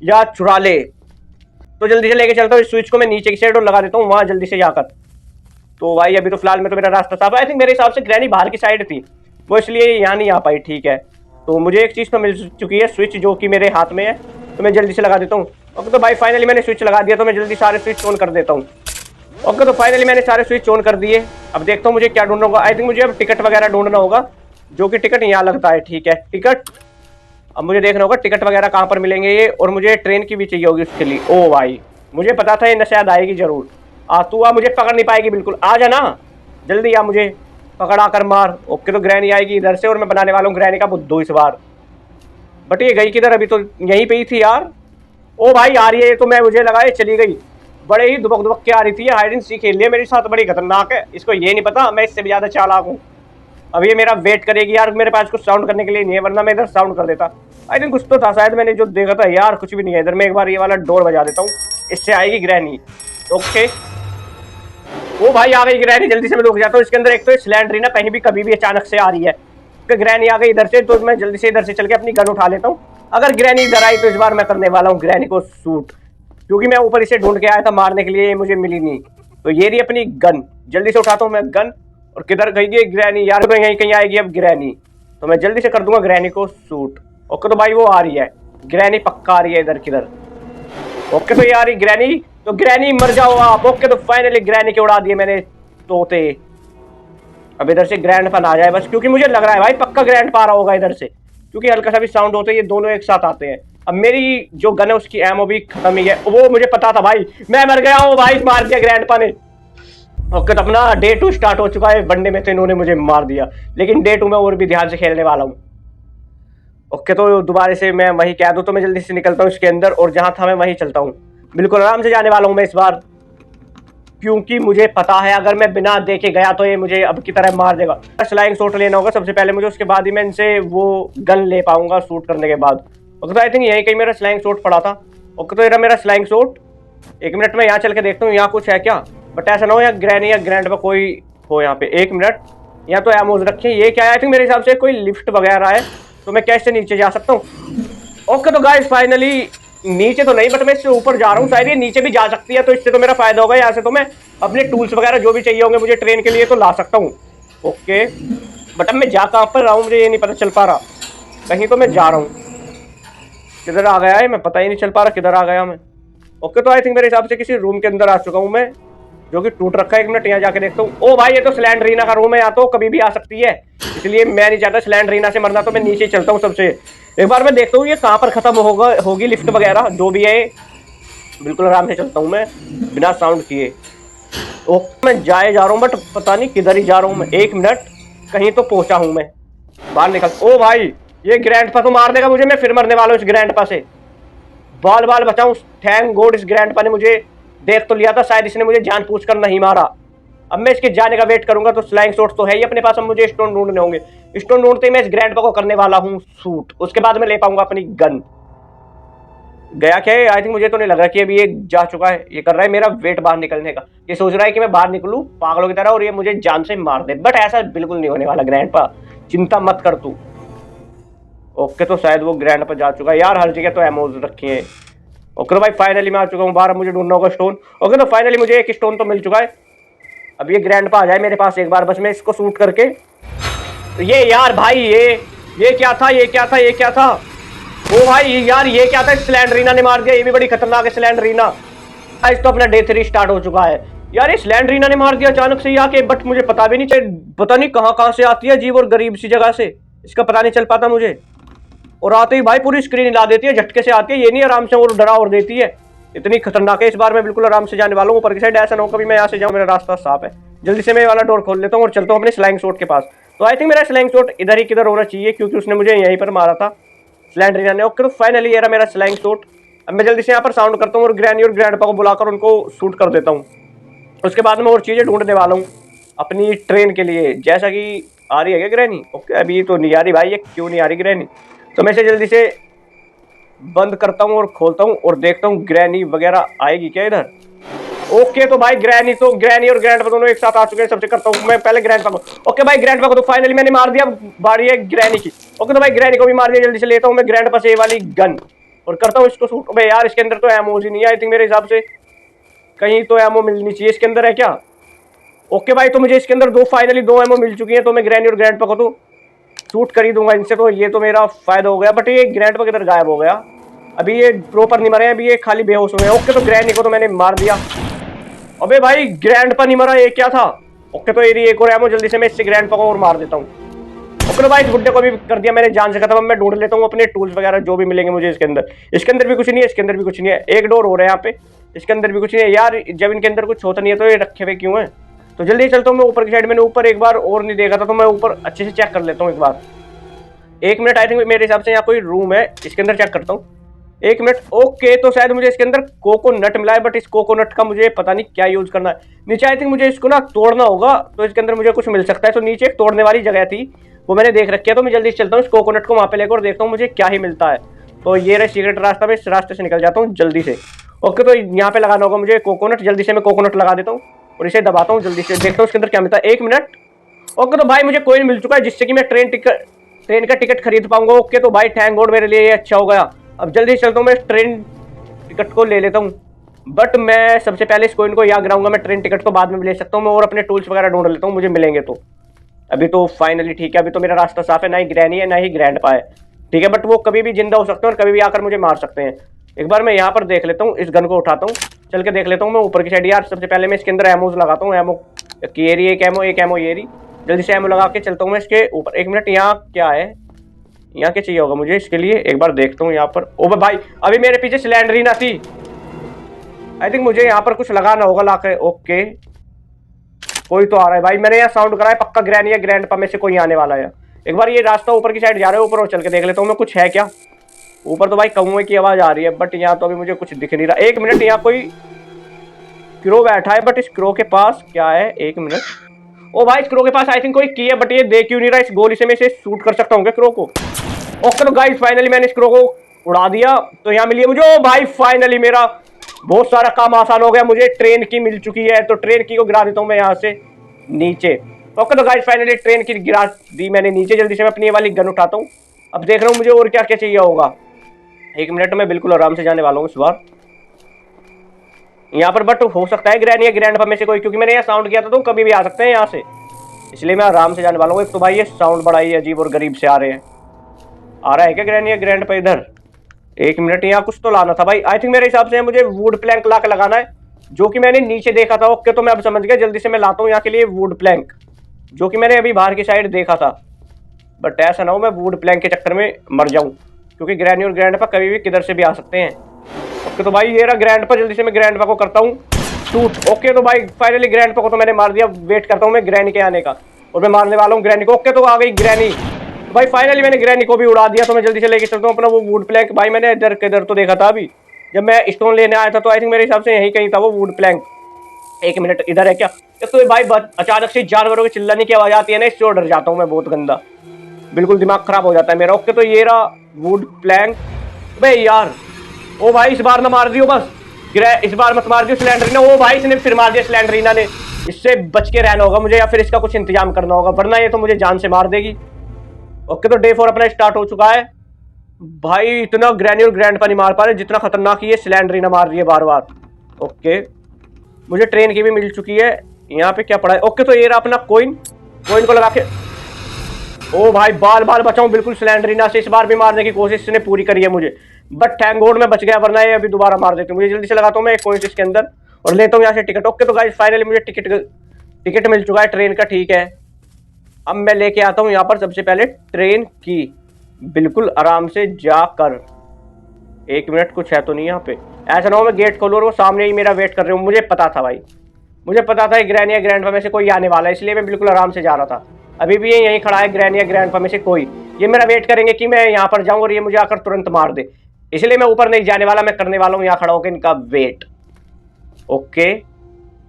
या चुरा ले। तो जल्दी से लेके चलता हूँ इस स्विच को मैं नीचे की साइड और लगा देता हूँ वहां जल्दी से जाकर। तो भाई अभी तो फिलहाल में तो मेरा रास्ता साफ है। आई थिंक मेरे हिसाब से ग्रैनी बाहर की साइड थी, वो इसलिए यहाँ नहीं आ पाई। ठीक है तो मुझे एक चीज़ तो मिल चुकी है स्विच, जो कि मेरे हाथ में है, तो मैं जल्दी से लगा देता हूँ। ओके तो भाई फाइनली मैंने स्विच लगा दिया, तो मैं जल्दी सारे स्विच ऑन कर देता हूँ। ओके तो फाइनली मैंने सारे स्विच ऑन कर दिए। अब देखता हूँ मुझे क्या ढूंढना होगा। आई थिंक मुझे अब टिकट वगैरह ढूंढना होगा, जो कि टिकट यहाँ लगता है। ठीक है, टिकट अब मुझे देखना होगा टिकट वगैरह कहाँ पर मिलेंगे ये, और मुझे ट्रेन की भी चाहिए होगी उसके लिए। ओ भाई मुझे पता था ये न शायद आएगी जरूर। तू आ, मुझे पकड़ नहीं पाएगी बिल्कुल। आ जाना जल्दी, आ मुझे पकड़ा कर मार। ओके तो ग्रैनी आएगी इधर से, और मैं बनाने वाला हूँ ग्रैनी का बुद्धू इस बार। बट ये गई किधर? अभी तो यहीं पे ही थी यार। ओ भाई आ रही है ये तो, मैं मुझे लगा ये चली गई। बड़े ही दुबक दुबक के आ रही थी। ये हाइड एंड सीक खेल रही है मेरे साथ, बड़ी खतरनाक है। इसको ये नहीं पता मैं इससे भी ज्यादा चालाक हूँ। अब ये मेरा वेट करेगी यार, मेरे पास कुछ साउंड करने के लिए नहीं है, वरना मैं इधर साउंड कर देता। आई थिंक कुछ तो था शायद, मैंने जो देखा था। यार कुछ भी नहीं है इधर। मैं एक बार ये वाला डोर बजा देता हूँ, इससे आएगी ग्रैनी। ओके वो भाई आ गई ग्रैनी, जल्दी से मैं रुक जाता हूँ। इसके अंदर एक तो सिलेंडर ना कहीं भी कभी भी अचानक से आ रही है। ग्रैनी आ गई इधर से, तो मैं जल्दी से इधर से चल के अपनी गन उठा लेता हूँ। अगर ग्रैनी इधर आई तो इस बार मैं करने वाला हूँ ग्रैनी को शूट, क्योंकि मैं ऊपर इसे ढूंढ के आया था मारने के लिए, मुझे मिली नहीं। तो ये रही अपनी गन, जल्दी से उठाता हूँ मैं गन। और किधर गई है ग्रैनी यार? तो यहीं कहीं आएगी अब ग्रैनी, तो मैं जल्दी से कर दूंगा ग्रैनी को शूट। ओके तो भाई वो आ रही है ग्रैनी, पक्का आ रही है इधर किधर। ओके तो ये आ रही ग्रैनी, तो ग्रैनी मर जाओ आप। ओके तो फाइनली ग्रैनी के उड़ा दिए मैंने तोते। अब इधर से ग्रैंड पा आ जाए बस, क्योंकि मुझे लग रहा है भाई पक्का ग्रैंड पा रहा होगा इधर से, क्योंकि हल्का सा भी साउंड होता है ये दोनों एक साथ आते हैं। अब मेरी जो गन है उसकी एमओ भी खत्म ही है, वो मुझे पता था भाई। मैं मर गया हूँ भाई, मार दिया ग्रैंड पा ने। ओके तो अपना डे 2 स्टार्ट हो चुका है। वनडे में तो इन्होंने मुझे मार दिया, लेकिन डे 2 में और भी ध्यान से खेलने वाला हूँ। ओके तो दोबारा से मैं वहीं कह दूँ तो मैं जल्दी से निकलता हूँ इसके अंदर, और जहां था मैं वहीं चलता हूँ। बिल्कुल आराम से जाने वाला हूँ मैं इस बार, क्योंकि मुझे पता है अगर मैं बिना देखे गया तो ये मुझे अब की तरह मार देगा। फ्लाइंग शॉट लेना होगा सबसे पहले मुझे, उसके बाद ही मैं इनसे वो गन ले पाऊंगा शूट करने के बाद। ओके तो आई थिंक यहीं कहीं मेरा फ्लाइंग शॉट पड़ा था। ओके तो ये रहा मेरा फ्लाइंग शॉट। एक मिनट में यहाँ चल के देखता हूँ यहाँ कुछ है क्या, बट ऐसा ना हो यहाँ ग्रैनी या ग्रैंड पर कोई हो यहाँ पे। एक मिनट, यहाँ तो एमोज रखे। ये क्या है? आई थिंक मेरे हिसाब से कोई लिफ्ट वगैरह है, तो मैं कैसे नीचे जा सकता हूँ? ओके तो गाइस फाइनली नीचे तो नहीं, बट मैं इससे ऊपर जा रहा हूँ। शायद ये नीचे भी जा सकती है, तो इससे तो मेरा फायदा होगा। यहाँ से तो मैं अपने टूल्स वगैरह जो भी चाहिए होंगे मुझे ट्रेन के लिए तो ला सकता हूँ। ओके बट अब मैं जा कहाँ पर रहा हूँ मुझे ये नहीं पता चल पा रहा। कहीं तो मैं जा रहा हूँ, किधर आ गया है मैं पता ही नहीं चल पा रहा किधर आ गया मैं। ओके तो आई थिंक मेरे हिसाब से किसी रूम के अंदर आ चुका हूँ मैं, जो कि टूट रखा है। एक मिनट यहाँ जाके देखता हूँ। ओ भाई ये तो सिलेंडरीना का रूम है, यहाँ तो कभी भी आ सकती है, इसलिए मैं नहीं चाहता सिलेंडरीना से मरना। तो मैं नीचे चलता हूँ सबसे, एक बार मैं देखता हूँ ये कहाँ पर खत्म होगी लिफ्ट वगैरह जो भी है। बिल्कुल आराम से चलता हूँ मैं बिना साउंड किए। ओके मैं जाए जा रहा हूँ, बट पता नहीं किधर ही जा रहा हूँ मैं। एक मिनट, कहीं तो पहुंचा हूँ मैं, बाहर निकल। ओ भाई ये ग्रैंड पा तो मार देगा मुझे, मैं फिर मरने वाला हूँ इस ग्रैंड पा से। बाल बाल बचाऊं। थैंक गॉड इस ग्रैंड पा ने मुझे देख तो लिया था, शायद इसने मुझे जान पूछ कर नहीं मारा। अब मैं इसके जाने का वेट करूंगा। तो फ्लाइंग शॉट्स तो है ही अपने पास, अब मुझे स्टोन ढूंढने होंगे। स्टोन ढूंढते ही मैं इस ग्रैंड पा को करने वाला हूँ शूट, उसके बाद मैं ले पाऊंगा अपनी गन। गया क्या है? आई थिंक मुझे तो नहीं लग रहा कि अभी ये जा चुका है। ये कर रहा है मेरा वेट बाहर निकलने का, ये सोच रहा है कि मैं बाहर निकलूं पागलों की तरह और ये मुझे जान से मार दे, बट ऐसा बिल्कुल नहीं होने वाला ग्रैंड पा, चिंता मत कर तू। ओके तो शायद वो ग्रैंड पा जा चुका है यार, हर जगह तो एमोज रखी है। ओके तो भाई फाइनली मैं आ चुका हूँ बाहर, मुझे ढूंढना होगा स्टोन। ओके तो फाइनली मुझे एक स्टोन तो मिल चुका है। अब ये ग्रैंड पा आ जाए मेरे पास एक बार बस, मैं इसको शूट करके। तो ये यार भाई ये क्या था? ये क्या था? ये क्या था? ओ भाई यार ये क्या था? स्लैंडरीना ने मार दिया, ये भी बड़ी खतरनाक है स्लैंडरीना। आज तो अपना डे 3 स्टार्ट हो चुका है यार। ये स्लैंडरीना ने मार दिया अचानक से आके, बट मुझे पता भी नहीं चल, पता नहीं कहाँ से आती है, अजीब और गरीब सी जगह से, इसका पता नहीं चल पाता मुझे। और आते ही भाई पूरी स्क्रीन हिला देती है, झटके से आती है, ये नहीं आराम से और डरा और देती है। इतनी खतरनाक है। इस बार मैं बिल्कुल आराम से जाने वाला हूँ ऊपर की साइड, ऐसा ना हो कभी मैं यहाँ से जाऊँ, मेरा रास्ता साफ है। जल्दी से मैं वाला डोर खोल लेता हूँ और चलता हूँ अपने स्लैंग शॉट के पास। तो आई थिंक मेरा स्लैंग शॉट इधर ही किधर होना चाहिए, क्योंकि उसने मुझे यहीं पर मारा था स्लैंडरीना ने। ओके तो फाइनली ये रहा मेरा स्लैंग शॉट। अब मैं जल्दी से यहाँ पर साउंड करता हूँ और ग्रैनी और ग्रैंडपा को बुलाकर उनको शूट कर देता हूँ। उसके बाद मैं और चीज़ें ढूंढने वाला हूँ अपनी ट्रेन के लिए, जैसा कि आ रही है क्या ग्रैनी? ओके अभी तो नहीं आ रही भाई, ये क्यों नहीं आ रही ग्रैनी? तो मैं इसे जल्दी से बंद करता हूँ और खोलता हूँ और देखता हूँ ग्रैनी वगैरह आएगी क्या इधर। ओके तो भाई ग्रैनी और ग्रैंडपा दोनों एक साथ आ चुके हैं। सबसे करता हूँ मैं पहले ग्रैंडपा को। ओके भाई ग्रैंडपा को तो फाइनली मैंने मार दिया, बारी है ग्रैनी की। ओके तो भाई ग्रैनी को भी मार दिया। जल्दी से लेता हूँ मैं ग्रैंडपा से ये वाली गन और करता हूँ इसको शूट। भाई यार इसके अंदर तो एमोज ही नहीं है, आई थिंक मेरे हिसाब से कहीं तो एमो मिलनी चाहिए। इसके अंदर है क्या? ओके भाई तो मुझे इसके अंदर फाइनली दो एमओ मिल चुकी है, तो मैं ग्रैनी और ग्रैंडपा को तो शूट कर ही दूंगा इनसे, तो ये तो मेरा फायदा हो गया। बट ये ग्रैंडपा किधर गायब हो गया? अभी ये प्रॉपर नहीं मरे, अभी ये खाली बेहोश हुए हैं। ओके तो ग्रैनी को तो मैंने मार दिया। अबे भाई ग्रैंडपा नहीं मरा, ये क्या था? ओके तो ये एक और एमो, जल्दी से मैं इससे ग्रैंड को और मार देता हूँ। ओके तो भाई इस बुड्ढे को भी कर दिया मैंने जान से खत्म। अब मैं ढूंढ लेता हूँ अपने टूल्स वगैरह जो भी मिलेंगे मुझे इसके अंदर। इसके अंदर भी कुछ नहीं है, इसके अंदर भी कुछ नहीं है। एक डोर हो रहा है यहाँ पे, इसके अंदर भी कुछ नहीं है यार। जब इनके अंदर कुछ होता नहीं है तो ये रखे हुए क्यों है? तो जल्दी चलता हूँ मैं ऊपर की साइड। मैंने ऊपर एक बार और नहीं देखा था तो मैं ऊपर अच्छे से चेक कर लेता हूँ एक बार। 1 मिनट, आई थिंक मेरे हिसाब से यहाँ कोई रूम है, इसके अंदर चेक करता हूँ। 1 मिनट। ओके तो शायद मुझे इसके अंदर कोकोनट मिला है, बट इस कोकोनट का मुझे पता नहीं क्या यूज करना है। नीचे आई थिंक मुझे इसको ना तोड़ना होगा, तो इसके अंदर मुझे कुछ मिल सकता है। तो नीचे एक तोड़ने वाली जगह थी, वो मैंने देख रखी है। तो मैं जल्दी चलता हूँ इस कोकोनट को वहाँ पे लेकर और देखता हूँ मुझे क्या ही मिलता है। तो ये रहा सीक्रेट रास्ता, मैं इस रास्ते से निकल जाता हूँ जल्दी से। ओके तो यहाँ पे लगाना होगा मुझे कोकोनट। जल्दी से मैं कोकोनट लगा देता हूँ और इसे दबाता हूँ। जल्दी से देखता हूँ इसके अंदर क्या मिलता है। 1 मिनट। ओके तो भाई मुझे कोइन मिल चुका है जिससे कि मैं ट्रेन का टिकट खरीद पाऊंगा। ओके तो भाई थैंक गॉड, मेरे लिए ये अच्छा हो गया। अब जल्दी से चलता हूँ मैं ट्रेन टिकट को ले लेता हूँ, बट मैं सबसे पहले इस कॉइन को यहाँ गिराऊंगा। मैं ट्रेन टिकट को बाद में ले सकता हूँ मैं, और अपने टूल्स वगैरह ढूंढ लेता हूँ मुझे मिलेंगे तो। अभी तो फाइनली ठीक है, अभी तो मेरा रास्ता साफ है, ना ही ग्रैनी है ना ही ग्रैंडपा है, ठीक है। बट वो कभी भी जिंदा हो सकते हैं और कभी भी आकर मुझे मार सकते हैं। एक बार मैं यहाँ पर देख लेता हूँ, इस गन को उठाता हूँ, चल के देख लेता हूँ मैं ऊपर की साइड। यार सबसे पहले मैं इसके अंदर एमोज लगाता हूँ। एमो की एरी, एक एमो ये रही। जल्दी से एमो लगा के चलता हूँ मैं इसके ऊपर। 1 मिनट, यहाँ क्या है? यहाँ क्या चाहिए होगा मुझे इसके लिए? एक बार देखता हूँ यहाँ पर। ओ भाई अभी मेरे पीछे सिलेंडरीना थी। आई थिंक मुझे यहाँ पर कुछ लगाना होगा लाके। ओके कोई तो आ रहा है भाई, मैंने यहाँ साउंड करा है, पक्का ग्रैनी या ग्रैंडपा में से कोई आने वाला है। एक बार ये रास्ता ऊपर की साइड जा रहा है, ऊपर और चल के देख लेता हूँ मैं कुछ है क्या। ऊपर तो भाई कौवे की आवाज आ रही है, बट यहाँ तो अभी मुझे कुछ दिख नहीं रहा। 1 मिनट, यहाँ कोई क्रो बैठा है, बट इस क्रो के पास क्या है? 1 मिनट। ओ भाई इस क्रो के पास आई थिंक कोई की है, बट ये देख क्यों नहीं रहा? इस गोली से मैं इसे शूट कर सकता हूँ क्या क्रो को? ओके तो गाइस फाइनली मैंने इस क्रो को उड़ा दिया। तो यहाँ मिली है मुझे। ओ भाई फाइनली मेरा बहुत सारा काम आसान हो गया। मुझे ट्रेन की मिल चुकी है, तो ट्रेन की को गिरा देता हूँ मैं यहाँ से नीचे। ओके तो गाइस फाइनली ट्रेन की गिरा दी मैंने नीचे। जल्दी से मैं अपनी वाली गन उठाता हूँ। अब देख रहा हूँ मुझे और क्या क्या चाहिए होगा। 1 मिनट में बिल्कुल आराम से जाने वाला हूँ इस बार यहाँ पर। बट हो सकता है ग्रैनी या ग्रैंडपा में से कोई, क्योंकि मैंने यहाँ साउंड किया था तो कभी भी आ सकते हैं यहाँ से, इसलिए मैं आराम से जाने वाला हूँ। एक तो भाई ये साउंड बड़ा ही अजीब और गरीब से आ रहे हैं। आ रहा है क्या ग्रैनी या ग्रैंडपा इधर? 1 मिनट, यहाँ कुछ तो लाना था भाई। आई थिंक मेरे हिसाब से मुझे वुड प्लैंक ला के लगाना है, जो कि मैंने नीचे देखा था। ओके तो मैं अब समझ गया। जल्दी से मैं लाता हूँ यहाँ के लिए वुड प्लैंक, जो कि मैंने अभी बाहर की साइड देखा था। बट ऐसा ना हो मैं वुड प्लैंक के चक्कर में मर जाऊँ, क्योंकि ग्रैनी और ग्रैंडपा कभी भी किधर से भी आ सकते हैं। ओके तो भाई ये रहा ग्रैंडपा। जल्दी से मैं ग्रैंडपा को करता हूँ शूट। ओके तो भाई फाइनली ग्रैंडपा को तो मैंने मार दिया। वेट करता हूँ मैं ग्रैनी के आने का, और मैं मारने वाला हूँ ग्रैनी को। ओके तो आ गई ग्रैनी। तो भाई फाइनली मैंने ग्रैनी को भी उड़ा दिया। तो मैं जल्दी से लेके चलता हूँ अपना वो वुड प्लैंक। भाई मैंने इधर किधर तो देखा था अभी जब मैं स्टोन लेने आया था, तो आई थिंक मेरे हिसाब से यहीं कहीं था वो वुड प्लैंक। 1 मिनट, इधर है क्या? तो भाई अचानक से जानवरों के चिल्लाने की आवाज आती है ना, इससे डर जाता हूँ मैं बहुत गंदा, बिल्कुल दिमाग खराब हो जाता है मेरा। ओके तो ये रहा वुड प्लैंक। भाई यार ओ भाई इस बार ना मार दियो बस, इस बार मत मार दियो सिलेंडरीना। ओ भाई इसने फिर मार दिया सिलेंडरीना ने। इससे बच के रहना होगा मुझे, या फिर इसका कुछ इंतजाम करना होगा, वरना ये तो मुझे जान से मार देगी। ओके तो डे 4 अपना स्टार्ट हो चुका है। भाई इतना ग्रैनी और ग्रैंडपा नहीं मार पा रहे जितना खतरनाक ये सिलेंडरीना मार रही है बार बार। ओके मुझे ट्रेन की भी मिल चुकी है। यहाँ पे क्या पड़ा है? ओके तो ये रहा अपना कोइन को लगा के। ओ भाई बाल बाल बचाऊं बिल्कुल सिलेंडरीना से। इस बार भी मारने की कोशिश इसने पूरी करी है मुझे, बट थैंक गॉड मैं बच गया, वरना ये अभी दोबारा मार देती हूँ मुझे। जल्दी से लगाता हूँ मैं एक कोइन इसके अंदर और लेता हूँ यहाँ से टिकट। ओके तो गाइस फाइनली मुझे टिकट मिल चुका है ट्रेन का, ठीक है। अब मैं लेके आता हूँ यहाँ पर सबसे पहले ट्रेन की, बिल्कुल आराम से जाकर। 1 मिनट, कुछ है तो नहीं यहाँ पे? ऐसा ना हो मैं गेट खोलूँ और वो सामने ही मेरा वेट कर रहे हो। मुझे पता था भाई, मुझे पता था ग्रैनी या ग्रैंडपा में से कोई आने वाला है, इसलिए मैं बिल्कुल आराम से जा रहा था। अभी भी ये यहीं खड़ा है ग्रैनी या ग्रैंडपा में से कोई। ये मेरा वेट करेंगे कि मैं यहाँ पर जाऊँ और ये मुझे आकर तुरंत मार दे, इसलिए मैं ऊपर नहीं जाने वाला। मैं करने वाला हूँ यहाँ खड़ा होकर इनका वेट। ओके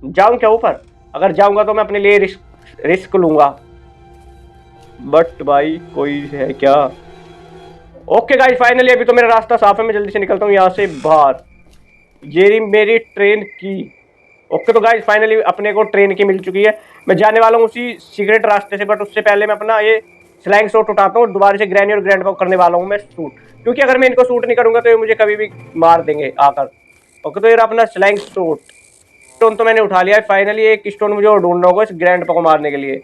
जाऊँ क्या ऊपर? अगर जाऊँगा तो मैं अपने लिए रिस्क लूँगा, बट भाई कोई है क्या? ओके गाइस फाइनली अभी तो मेरा रास्ता साफ है। मैं जल्दी से निकलता हूँ यहाँ से बाहर। ये रही मेरी ट्रेन की। ओके तो गाइस फाइनली अपने को ट्रेन की मिल चुकी है। मैं जाने वाला हूँ उसी सीक्रेट रास्ते से, बट उससे पहले मैं अपना ये स्लैंग शॉट उठाता हूँ और दोबारा से ग्रैनी और ग्रैंडपा करने वाला हूँ मैं शूट, क्योंकि अगर मैं इनको शूट नहीं करूँगा तो ये मुझे कभी भी मार देंगे आकर। ओके तो ये अपना स्लैंग शॉट। स्टोन तो मैंने उठा लिया है। फाइनली एक स्टोन मुझे और ढूंढना होगा इस ग्रैंडपा को मारने के लिए।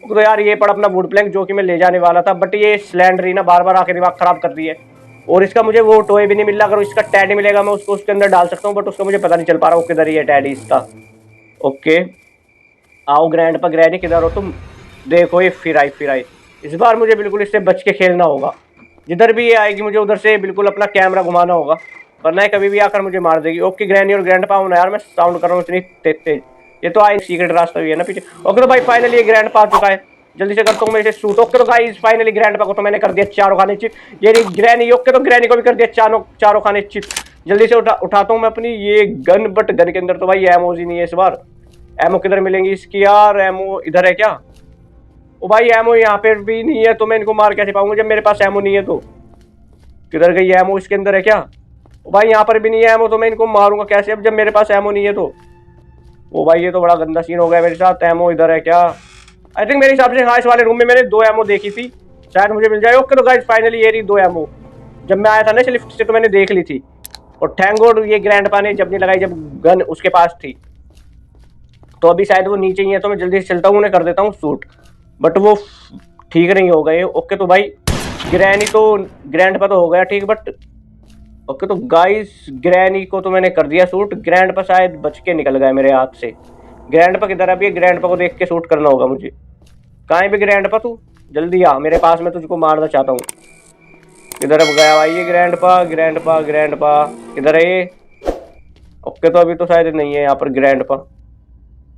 तो यार ये पड़ा अपना वुड प्लैंक जो कि मैं ले जाने वाला था, बट ये सिलेंडरीना बार बार आके दिमाग खराब कर रही है। और इसका मुझे वो टॉय भी नहीं मिल रहा। अगर इसका टैडी मिलेगा मैं उसको उसके अंदर डाल सकता हूँ, बट उसका मुझे पता नहीं चल पा रहा वो किधर ही है टैडी इसका। ओके आओ ग्रैंड पर ग्रैनी किधर हो तुम? देखो ये फिर आई। इस बार मुझे बिल्कुल इससे बच के खेलना होगा। जिधर भी ये आएगी मुझे उधर से बिल्कुल अपना कैमरा घुमाना होगा, वरना कभी भी आकर मुझे मार देगी। ओके ग्रैनी और ग्रैंड पा हूं ना यार, मैं साउंड कर रहा हूँ इतनी तेज। ये तो आई सीक्रेट रास्ता भी है ना पीछे। ओके तो भाई फाइनली ये ग्रैंड पा आ चुका है, जल्दी से करता हूँ मैं इसे शूट। ओके तो गाइस फाइनली ग्रैंड पा को तो मैंने कर दिया चारों खाने चित। ये ग्रैनी, ओके तो ग्रैनी को भी कर दिया चारों खाने चित। जल्दी से उठाता हूँ मैं अपनी ये गन, बट गन के अंदर तो भाई एमओ ही नहीं है इस बार। एमओ किधर मिलेंगी इसकी यार? एमओ इधर है क्या? ओ भाई एमओ यहाँ पे भी नहीं है, तो मैं इनको मार कैसे पाऊंगा जब मेरे पास एमओ नहीं है? तो किधर गई एमओ? इसके अंदर है क्या? ओ भाई यहाँ पर भी नहीं है एमओ, तो मैं इनको मारूंगा कैसे अब जब मेरे पास एमओ नहीं है? तो ओ भाई ये तो बड़ा गंदा सीन हो गया मेरे साथ। एमओ इधर है क्या? आई थिंक मेरे हिसाब से हाँ, इस वाले रूम में मैंने 2 एमओ देखी थी, शायद मुझे मिल जाए। ओके तो गाइस फाइनली ये रही 2 एमओ। जब मैं आया था ना लिफ्ट से तो मैंने देख ली थी, और थैंक गॉड ये ग्रैंड पा ने जब नहीं लगाई जब गन उसके पास थी। तो अभी शायद वो नीचे ही है, तो मैं जल्दी से चलता हूँ उन्हें कर देता हूँ शूट, बट वो ठीक नहीं हो गए। ओके तो भाई ग्रैनी तो ग्रैंड पा तो हो गया ठीक, बट ओके तो गाइस ग्रैनी को तो मैंने कर दिया शूट, ग्रैंड पा शायद बच के निकल गया मेरे हाथ से। ग्रैंड पा किधर? अभी ग्रैंड पा को देख के शूट करना होगा मुझे। कहाँ है भी ग्रैंड पा? तू जल्दी आ मेरे पास, मैं तुझको मारना चाहता हूँ। किधर अब गया भाई ये ग्रैंड पा? ग्रैंड पा किधर है ये? ओके तो अभी तो शायद नहीं है यहाँ पर ग्रैंड पा।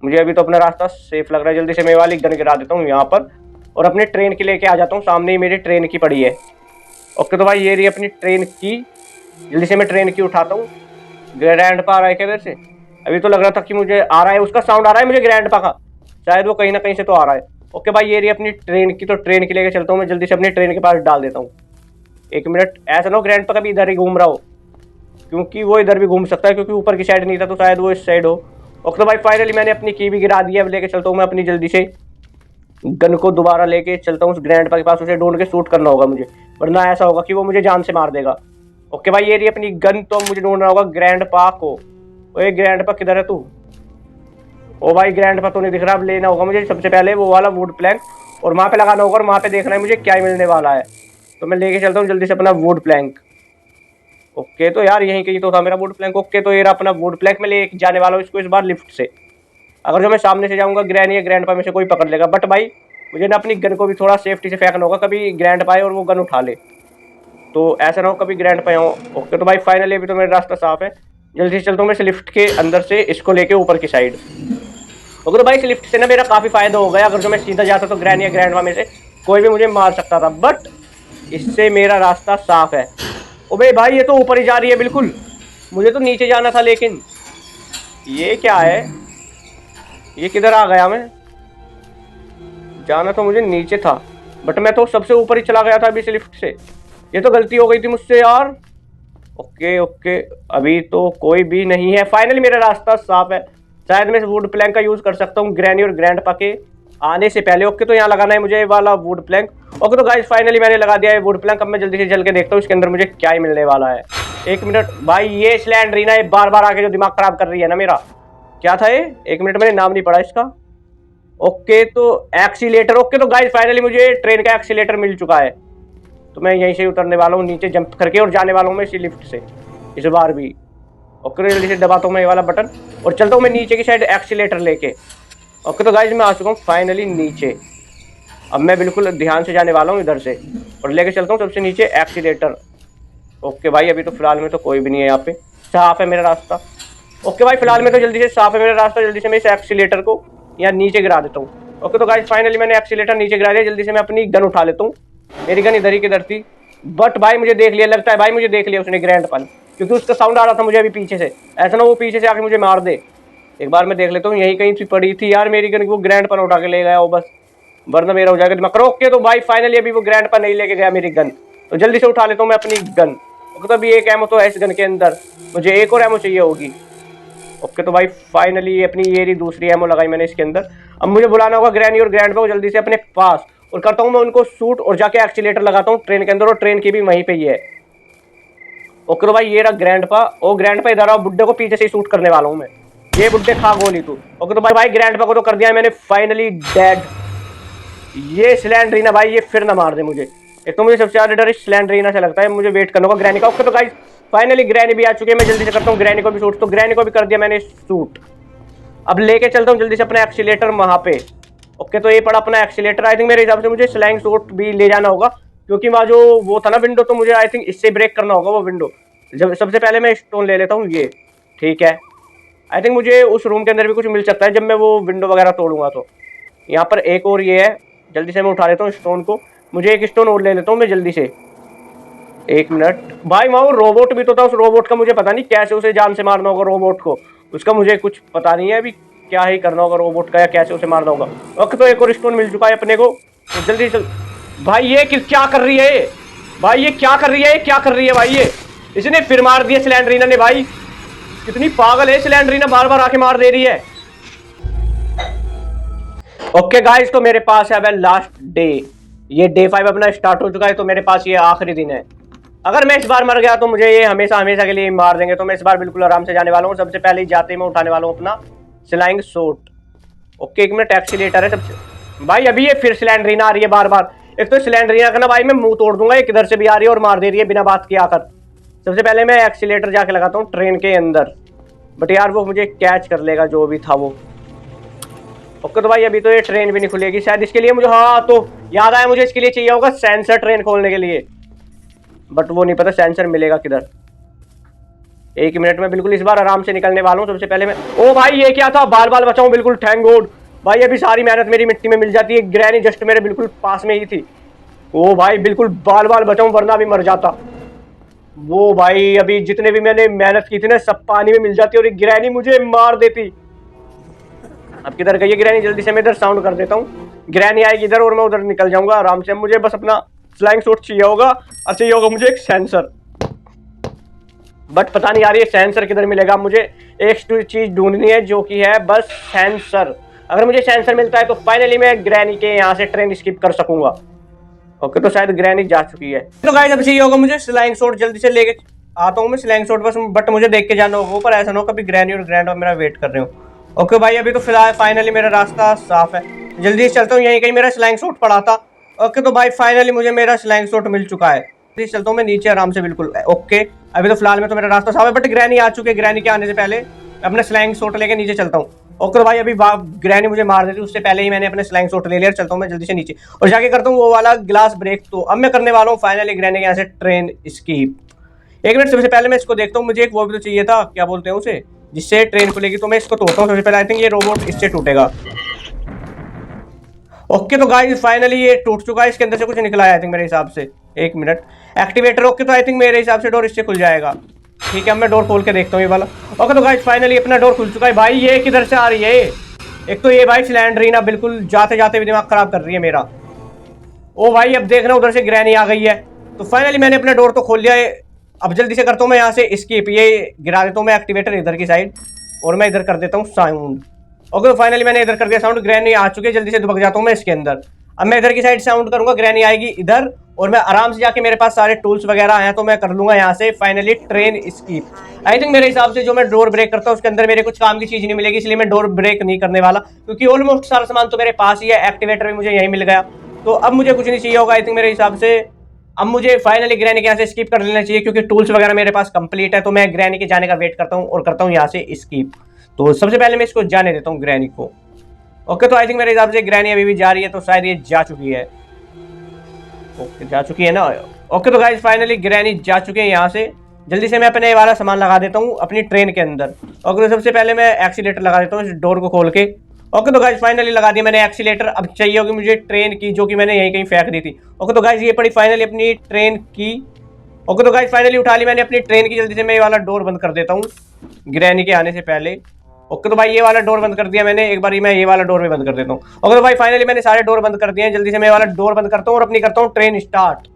मुझे अभी तो अपना रास्ता सेफ लग रहा है, जल्दी से मैं वाली गन गिरा देता हूँ यहाँ पर, और अपने ट्रेन की लेके आ जाता हूँ। सामने ही मेरी ट्रेन की पड़ी है। ओके तो भाई ये रही अपनी ट्रेन की, जल्दी से मैं ट्रेन की उठाता हूँ। ग्रैंड पा आ रहा है किधर से? अभी तो लग रहा था कि मुझे आ रहा है, उसका साउंड आ रहा है मुझे ग्रैंड पा का, शायद वो कहीं ना कहीं से तो आ रहा है। ओके भाई ये रही अपनी ट्रेन की, तो ट्रेन की लेके चलता हूँ मैं, जल्दी से अपनी ट्रेन के पास डाल देता हूँ। 1 मिनट, ऐसा ना हो ग्रैंड पा कभी इधर ही घूम रहा हो, क्योंकि वो इधर भी घूम सकता है, क्योंकि ऊपर की साइड नहीं था तो शायद वो इस साइड हो। ओके तो भाई फाइनली मैंने अपनी की भी गिरा दी है। अब लेके चलता हूँ मैं अपनी जल्दी से गन को, दोबारा लेके चलता हूँ उस ग्रैंड पा के पास, उसे ढूंढ के शूट करना होगा मुझे, वरना ऐसा होगा कि वो मुझे जान से मार देगा। ओके भाई ये रही अपनी गन, तो मुझे ढूंढना होगा ग्रैंड पा को। ओए ग्रैंड पा किधर है तू? ओ भाई ग्रैंड पा तो नहीं दिख रहा। अब लेना होगा मुझे सबसे पहले वो वाला वुड प्लैंक, और वहाँ पे लगाना होगा, और वहाँ पे देखना है मुझे क्या ही मिलने वाला है। तो मैं लेके चलता हूँ जल्दी से अपना वुड प्लैंक। ओके तो यार यहीं कहीं तो था मेरा वुड प्लैंक। ओके तो ये रहा अपना वुड प्लैंक, मैं ले जाने वाला हूँ इसको इस बार लिफ्ट से। अगर जो मैं सामने से जाऊँगा ग्रैनी या ग्रैंड पा में से कोई पकड़ लेगा, बट भाई मुझे ना अपनी गन को भी थोड़ा सेफ्टी से फेंकना होगा, कभी ग्रैंड पा आए और वो गन उठा ले, तो ऐसा ना हो कभी ग्रैंड पा हो। ओके तो भाई फाइनली अभी तो मेरा रास्ता साफ है, जल्दी से चलता हूँ मैं इस लिफ्ट के अंदर से इसको लेके ऊपर की साइड। ओके तो भाई इस लिफ्ट से ना मेरा काफ़ी फायदा हो गया। अगर जो मैं सीधा जाता तो ग्रैनी या ग्रैंड पा में से कोई भी मुझे मार सकता था, बट इससे मेरा रास्ता साफ है। ओबे भाई ये तो ऊपर ही जा रही है बिल्कुल, मुझे तो नीचे जाना था, लेकिन ये क्या है? ये किधर आ गया? मैं जाना तो मुझे नीचे था, बट मैं तो सबसे ऊपर ही चला गया था अभी इस लिफ्ट से। ये तो गलती हो गई थी मुझसे यार। ओके ओके अभी तो कोई भी नहीं है, फाइनली मेरा रास्ता साफ है। शायद मैं इस वुड प्लैंक का यूज कर सकता हूँ ग्रैनी और ग्रैंड पा के आने से पहले। ओके तो यहाँ लगाना है मुझे ये वाला वुड प्लैंक। ओके तो गाइस फाइनली मैंने लगा दिया है वुड प्लैंक। अब मैं जल्दी से चल के देखता हूँ इसके अंदर मुझे क्या ही मिलने वाला है। 1 मिनट भाई, ये स्लैंडरीना ये बार बार आके जो दिमाग खराब कर रही है ना मेरा। क्या था ये? 1 मिनट, मैंने नाम नहीं पढ़ा इसका। ओके तो एक्सीलेटर। ओके तो गाइस फाइनली मुझे ट्रेन का एक्सीलेटर मिल चुका है, तो मैं यहीं से उतरने वाला हूँ नीचे जंप करके, और जाने वाला हूँ मैं इसी लिफ्ट से इस बार भी। ओके जल्दी से दबाता हूँ मैं ये वाला बटन, और चलता हूँ मैं नीचे की साइड एक्सीलेटर लेके। ओके तो गाइस मैं आ चुका हूँ फाइनली नीचे। अब मैं बिल्कुल ध्यान से जाने वाला हूँ इधर से, और लेके चलता हूँ सबसे नीचे एक्सीलेटर। ओके भाई अभी तो फिलहाल में तो कोई भी नहीं है यहाँ पे, साफ है मेरा रास्ता। ओके भाई फिलहाल में तो जल्दी से साफ है मेरा रास्ता, जल्दी से मैं इस एक्सीलेटर को यहाँ नीचे गिरा देता हूँ। ओके तो गाइस फाइनली मैंने एक्सीलेटर नीचे गिरा दिया, जल्दी से मैं अपनी गन उठा लेता हूँ। मेरी गन इधर ही किधर थी, बट भाई मुझे देख लिया, लगता है भाई मुझे देख लिया उसने ग्रैंड पा, क्योंकि उसका साउंड आ रहा था मुझे अभी पीछे से। ऐसा ना वो पीछे से आके मुझे मार दे। एक बार मैं देख लेता हूँ, यहीं कहीं पड़ी थी यार मेरी गन, वो ग्रैंड पा उठा के ले गया वो बस, वरना मेरा हो जाएगा दिमाग। ओके तो भाई फाइनली अभी वो ग्रैंड पा नहीं लेके गया मेरी गन, तो जल्दी से उठा लेता हूँ मैं अपनी गन। ओके तो अभी एक एमो तो है इस गन के अंदर, मुझे एक और एमो चाहिए होगी। ओके तो भाई फाइनली अपनी ये रही दूसरी एमो लगाई मैंने इसके अंदर। अब मुझे बुलाना होगा ग्रैनी और ग्रैंड पा को जल्दी से अपने पास, और करता हूँ मैं उनको शूट, और जाके एक्सीलेटर लगाता हूँ ट्रेन के अंदर, और ट्रेन की भी वहीं पे ही है। ओके तो भाई ये रहा ग्रैंड पा। ओ ग्रैंड पा इधर आओ, बुड्ढे को पीछे से ही शूट करने वाला हूँ मैं। ये बुड्ढे खा गोली तू। ओके तो भाई ग्रैंड पा को तो कर दिया मैंने फाइनली डेड। ये स्लैंडरीना भाई ये फिर ना मार दे मुझे, एक तो मुझे सबसे ज्यादा डर इस स्लैंडरीना से लगता है। मुझे वेट करना होगा ग्रैनी का। ओके तो गाइस फाइनली ग्रैनी भी आ चुकी है, मैं जल्दी से करता हूँ ग्रैनी को भी शूट। तो ग्रैनी को भी कर दिया मैंने शूट। अब लेके चलता हूँ जल्दी से अपना एक्सीलेटर वहां पे। ओके, तो ये पड़ा अपना एक्सीलेटर। आई थिंक मेरे हिसाब से मुझे स्लाइंग शॉट भी ले जाना होगा, क्योंकि वहाँ जो वो था ना विंडो, तो मुझे आई थिंक इससे ब्रेक करना होगा वो विंडो। जब सबसे पहले मैं स्टोन ले लेता हूँ ये, ठीक है। आई थिंक मुझे उस रूम के अंदर भी कुछ मिल सकता है जब मैं वो विंडो वगैरह तोड़ूंगा। तो यहाँ पर एक और ये है, जल्दी से मैं उठा लेता हूँ स्टोन को। मुझे एक स्टोन और ले लेता हूँ मैं जल्दी से। एक मिनट भाई, वहाँ वो रोबोट भी तो था, उस रोबोट का मुझे पता नहीं कैसे उसे जान से मारना होगा रोबोट को, उसका मुझे कुछ पता नहीं है अभी क्या ही करना होगा रोबोट का, या कैसे उसे मारना होगा। ओके, तो एक और स्टोन मिल चुका है अपने को, तो जल्दी चल। भाई ये क्या कर रही है भाई, ये क्या कर रही है, क्या कर रही है भाई ये? इसने फिर मार दिया सिलेंडरीना ने। भाई कितनी पागल है सिलेंडरीना, बार बार आके मार दे रही है। ओके गाइस, तो मेरे पास है अब लास्ट डे। ये डे 5 अपना स्टार्ट हो चुका है, तो मेरे पास ये आखिरी दिन है। अगर मैं इस बार मर गया तो मुझे ये हमेशा हमेशा के लिए मार देंगे, तो मैं इस बार बिल्कुल आराम से जाने वाला हूँ। सबसे पहले जाते ही मैं उठाने वाला हूँ अपना स्लाइंग शॉट। ओके, एक मिनट, एक्सीलेटर है सबसे। भाई अभी ये फिर सिलेंडरीना आ रही है बार बार। एक तो सिलेंडरीना का ना भाई मैं मुंह तोड़ दूंगा, ये किधर से भी आ रही है और मार दे रही है बिना बात के आकर। सबसे पहले मैं एक्सीलेटर जाके लगाता हूँ ट्रेन के अंदर, बट यार वो मुझे कैच कर लेगा जो भी था वो। ओके, तो भाई अभी तो ये ट्रेन भी नहीं खुलेगी शायद, इसके लिए मुझे, हाँ तो याद आया, मुझे इसके लिए चाहिए होगा सेंसर ट्रेन खोलने के लिए, बट वो नहीं पता सेंसर मिलेगा किधर। एक मिनट में बिल्कुल इस बार आराम से निकलने वाला हूँ। सबसे पहले मैं, ओ भाई ये क्या था, बाल बाल बचाऊं बिल्कुल, थैंक गॉड। भाई अभी सारी मेहनत मेरी मिट्टी में मिल जाती है। ग्रैनी जस्ट मेरे बिल्कुल पास में ही थी। ओ भाई बिल्कुल बाल बाल बचाऊं, वरना भी मर जाता। वो भाई अभी जितने भी मैंने मेहनत की थी ना, सब पानी में मिल जाती और ग्रैनी मुझे मार देती। अब किधर गई है ग्रैनी? जल्दी से मैं इधर साउंड कर देता हूँ, ग्रैनी आएगी इधर और मैं उधर निकल जाऊंगा आराम से। मुझे बस अपना फ्लाइंग शॉट चाहिए होगा, और चाहिए होगा मुझे एक सेंसर, बट पता नहीं यार ये सेंसर किधर मिलेगा। मुझे एक चीज ढूंढनी है जो कि है बस सेंसर। अगर मुझे सेंसर मिलता है तो फाइनली मैं ग्रैनी के यहाँ से ट्रेन स्किप कर सकूंगा। ओके, तो शायद ग्रैनी जा चुकी है। तो गाइस अब चाहिए होगा मुझे स्लाइंग शॉट, जल्दी से लेके आता हूँ मैं स्लाइंग शॉट बस, बट मुझे देख के जाना होगा ऊपर, ऐसा ना हो कभी ग्रैनी और ग्रैंड मेरा वेट कर रहे हो। ओके भाई, अभी तो फिलहाल फाइनली मेरा रास्ता साफ है, जल्दी से चलता हूँ। यहीं कहीं मेरा स्लाइंग शॉट पड़ा था। ओके, तो भाई फाइनली मुझे मेरा स्लाइंग शॉट मिल चुका है। चलता हूँ मैं नीचे आराम से बिल्कुल। ओके, अभी तो फिलहाल में तो मेरा रास्ता साफ है, बट ग्रैनी आ चुके हैं। ग्रैनी के आने से पहले अपना स्लाइंग शॉट लेके नीचे चलता हूँ। ओके, तो भाई अभी ग्रैनी मुझे मार देती, उससे पहले ही मैंने अपने स्लाइंग शॉट ले लिया। चलता हूँ मैं जल्दी से नीचे और जाके करता हूँ वो वाला ग्लास ब्रेक। तो अब मैं करने वाला हूँ फाइनली ग्रैनी के यहाँ से ट्रेन स्कीप। एक मिनट, सबसे पहले मैं इसको देखता हूँ, मुझे एक वो भी तो चाहिए था, क्या बोलते हैं उसे, जिससे ट्रेन खुलेगी। तो मैं इसको तोड़ता हूँ सबसे पहले। आई थिंक ये रोबोट इससे टूटेगा। ओके, तो गाइस फाइनली ये टूट चुका है, इसके अंदर से कुछ निकला है आई थिंक मेरे हिसाब से। एक मिनट, एक्टिवेटर। ओके, तो आई थिंक मेरे हिसाब से डोर इससे खुल जाएगा। ठीक है, अब मैं डोर खोल के देखता हूँ ये वाला। ओके, तो गाइस फाइनली अपना डोर खुल चुका है। भाई ये किधर से आ रही है? एक तो ये भाई सिलेंडरीना बिल्कुल जाते जाते भी दिमाग खराब कर रही है मेरा। ओ भाई अब देखना उधर से ग्रैनी आ गई है। तो फाइनली मैंने अपना डोर तो खोल लिया है। अब जल्दी से करता हूँ मैं यहाँ से स्किप, ये गिरा देता हूँ मैं एक्टिवेटर इधर की साइड, और मैं इधर कर देता हूँ साउंड। ओके, तो फाइनली मैंने इधर कर दिया साउंड। ग्रैनी आ चुकी है, जल्दी से दुबक जाता हूँ मैं इसके अंदर। अब मैं इधर की साइड साउंड करूंगा, ग्रैनी आएगी इधर, और मैं आराम से जाके, मेरे पास सारे टूल्स वगैरह हैं, तो मैं कर लूंगा यहाँ से finally train skip. I think मेरे हिसाब से जो मैं डोर ब्रेक करता हूँ उसके अंदर मेरे कुछ काम की चीज नहीं मिलेगी, इसलिए मैं डोर ब्रेक नहीं करने वाला, क्योंकि ऑलमोस्ट सारा सामान तो मेरे पास ही है। एक्टिवेटर भी मुझे यहीं मिल गया, तो अब मुझे कुछ नहीं चाहिए होगा आई थिंक मेरे हिसाब से। अब मुझे फाइनली ग्रैनी के यहाँ से स्किप कर लेना चाहिए, क्योंकि टूल्स वगैरह मेरे पास कंप्लीट है। तो मैं ग्रैनी के जाने का वेट करता हूँ और करता हूँ यहाँ से स्किप। तो सबसे पहले मैं इसको जाने देता हूँ ग्रैनी को। ओके, तो आई थिंक मेरे हिसाब से ग्रैनी अभी भी जा रही है, तो शायद ये जा चुकी है। ओके, जा चुकी है ना। ओके, तो गाइस फाइनली ग्रैनी जा चुके हैं यहाँ से। जल्दी से मैं अपने ये वाला सामान लगा देता हूँ अपनी ट्रेन के अंदर। ओके, तो सबसे पहले मैं एक्सीलेटर लगा देता हूँ इस डोर को खोल के। ओके, तो गाइस फाइनली लगा दिया मैंने एक्सीलेटर। अब चाहिए होगी मुझे ट्रेन की, जो कि मैंने यहीं कहीं फेंक दी थी। ओके, तो गाइस ये पड़ी फाइनली अपनी ट्रेन की। ओके, तो गाइस फाइनली उठा ली मैंने अपनी ट्रेन की। जल्दी से मैं ये वाला डोर बंद कर देता हूँ ग्रैनी के आने से पहले। ओके, तो भाई ये वाला डोर बंद कर दिया मैंने। एक बार मैं ये वाला डोर भी बंद कर देता हूँ। ओके, तो भाई फाइनली मैंने सारे डोर बंद कर दिए हैं। जल्दी से मैं वाला डोर बंद करता हूँ और अपनी करता हूँ ट्रेन स्टार्ट।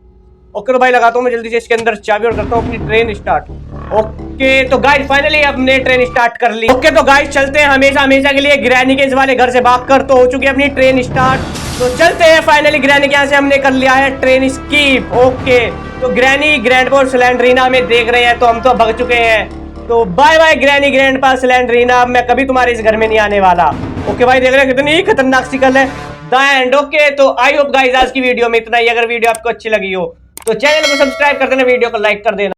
ओके, तो भाई लगाता हूँ मैं जल्दी से इसके अंदर चाबी और करता हूँ अपनी ट्रेन स्टार्ट। ओके, तो गाइस फाइनली हमने ट्रेन स्टार्ट कर ली। ओके, तो गाइस चलते हैं हमेशा हमेशा के लिए ग्रैनी के इस वाले घर से भागकर। तो हो चुकी है अपनी ट्रेन स्टार्ट, तो चलते हैं फाइनली ग्रैनी के यहाँ से हमने कर लिया है ट्रेन स्कीप। ओके, तो ग्रैनी, ग्रैंडपा और सिलेंडरीना में देख रहे हैं, तो हम तो भग चुके हैं। तो बाय बाय ग्रैनी, ग्रैंडपा, सिलेंडरीना। अब मैं कभी तुम्हारे इस घर में नहीं आने वाला। ओके भाई, देख रहे हैं कितनी खतरनाक शिकल है द एंड। ओके, तो आई होप गाइस आज की वीडियो में इतना ही। अगर वीडियो आपको अच्छी लगी हो तो चैनल को सब्सक्राइब कर देना, वीडियो को लाइक कर देना।